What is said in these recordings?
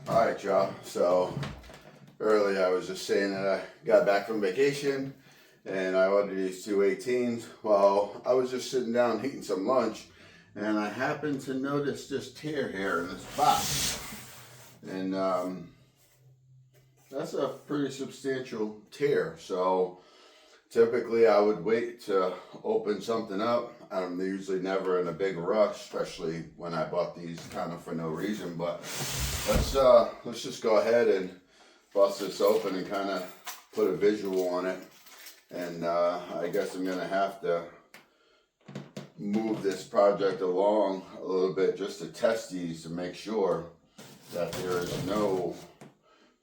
Alright, y'all. So earlier I was just saying that I got back from vacation and I ordered these two 18s. Well, I was just sitting down eating some lunch and I happened to notice this tear here in this box. And that's a pretty substantial tear. So typically I would wait to open something up. I'm usually never in a big rush, especially when I bought these kind of for no reason. But let's just go ahead and bust this open and kind of put a visual on it. And I guess I'm gonna have to move this project along a little bit just to test these to make sure that there is no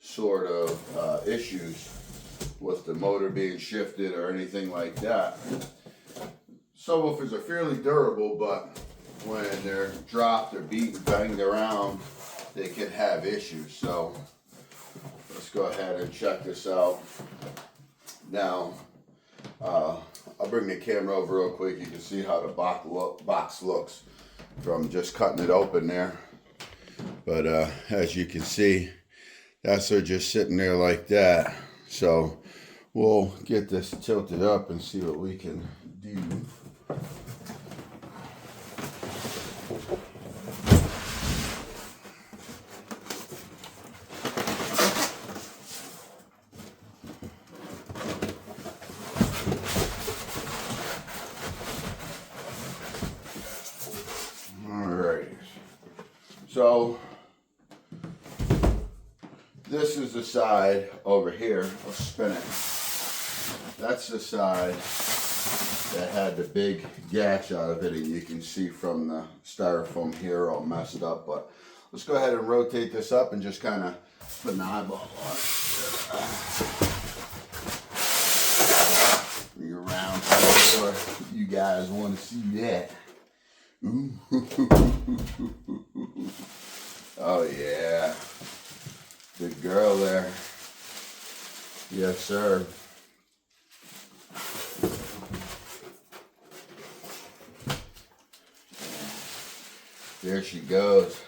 sort of issues with the motor being shifted or anything like that. Subwoofers are fairly durable, but when they're dropped or beaten, banged around, they can have issues. So let's go ahead and check this out. Now, I'll bring the camera over real quick. You can see how the box looks from just cutting it open there. But as you can see, that's her just sitting there like that. So we'll get this tilted up and see what we can do. Alright, so this is the side over here. I'll spin it. That's the side that had the big gash out of it, and you can see from the styrofoam here all messed up. But let's go ahead and rotate this up and just kind of put an eyeball on it. Bring it around so you guys want to see that. Ooh. Oh yeah, good girl there. Yes sir. There she goes.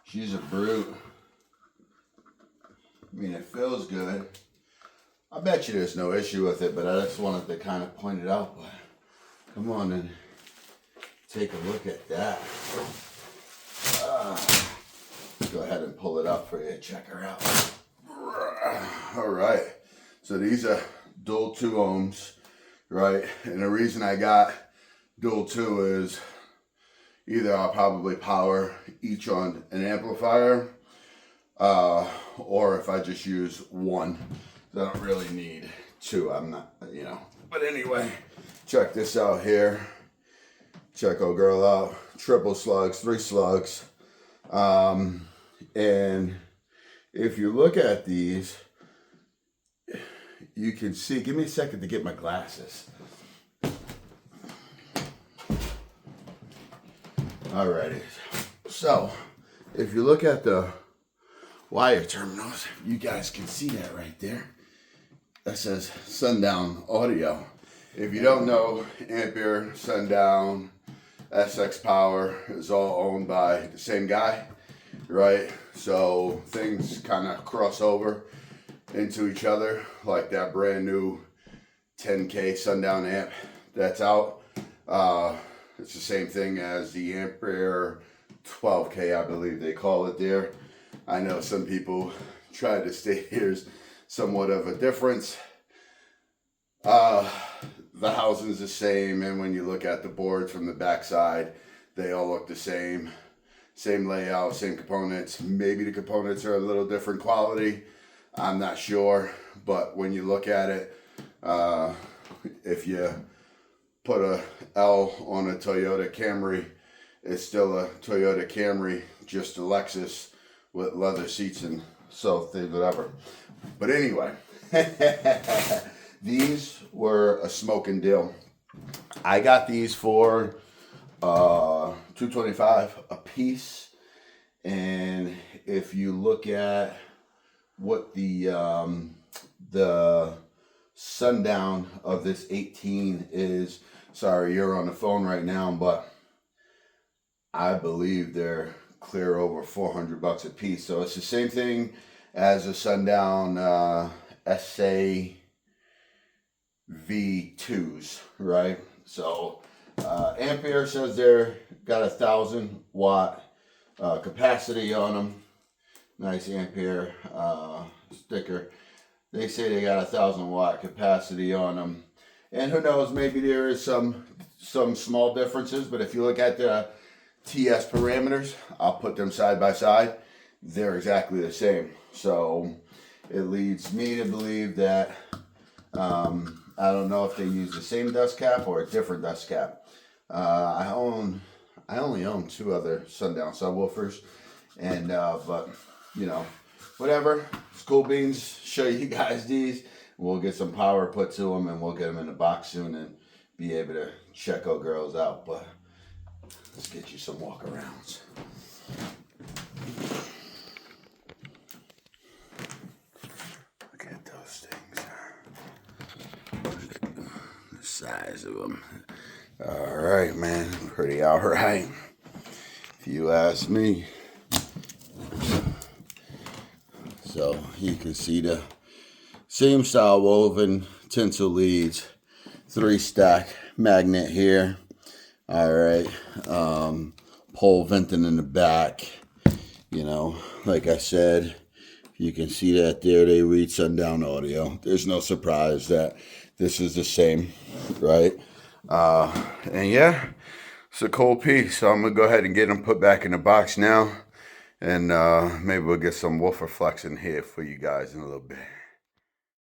She's a brute. I mean, it feels good. I bet you there's no issue with it, but I just wanted to kind of point it out. But come on and take a look at that. Let's go ahead and pull it up for you. Check her out. All right. So these are dual 2 ohms, right? And the reason I got dual 2 is either I'll probably power each on an amplifier, or if I just use one, I don't really need 2. I'm not, you know. But anyway, check this out here. Check old girl out. Triple slugs, 3 slugs. And if you look at these, you can see, give me a second to get my glasses. Alrighty, so if you look at the wire terminals, you guys can see that right there. That says Sundown Audio. If you don't know, Ampere, Sundown, SX Power is all owned by the same guy, right? So things kind of cross over into each other, like that brand new 10K Sundown amp that's out. It's the same thing as the Ampere 12K, I believe they call it there. I know some people try to state there's somewhat of a difference. The housing's the same, and when you look at the boards from the backside, they all look the same. Same layout, same components. Maybe the components are a little different quality. I'm not sure, but when you look at it, if you put a L on a Toyota Camry, it's still a Toyota Camry, just a Lexus with leather seats and so things, whatever. But anyway, these were a smoking deal. I got these for $2.25 a piece, and if you look at what the sundown of this 18 is, sorry, you're on the phone right now, but I believe they're clear over 400 bucks a piece. So it's the same thing as a Sundown AA-2.75 right? So Ampere says they're got 1,000 watt capacity on them. Nice Ampere sticker. They say they got 1,000 watt capacity on them, and who knows, maybe there is some small differences, but if you look at the TS parameters, I'll put them side by side, they're exactly the same. So it leads me to believe that I don't know if they use the same dust cap or a different dust cap. I only own 2 other Sundown subwoofers, and but you know, whatever. It's cool beans. Show you guys these. We'll get some power put to them, and we'll get them in the box soon and be able to check our girls out. But let's get you some walk-arounds. Look at those things. The size of them. All right, man. Pretty all right, if you ask me. So you can see the same style woven tinsel leads, 3-stack magnet here. All right, pole venting in the back. You know, like I said, you can see that there. They read Sundown Audio. There's no surprise that this is the same, right? And yeah, it's a cool piece. So I'm gonna go ahead and get them put back in the box now. And maybe we'll get some woofer flex in here for you guys in a little bit.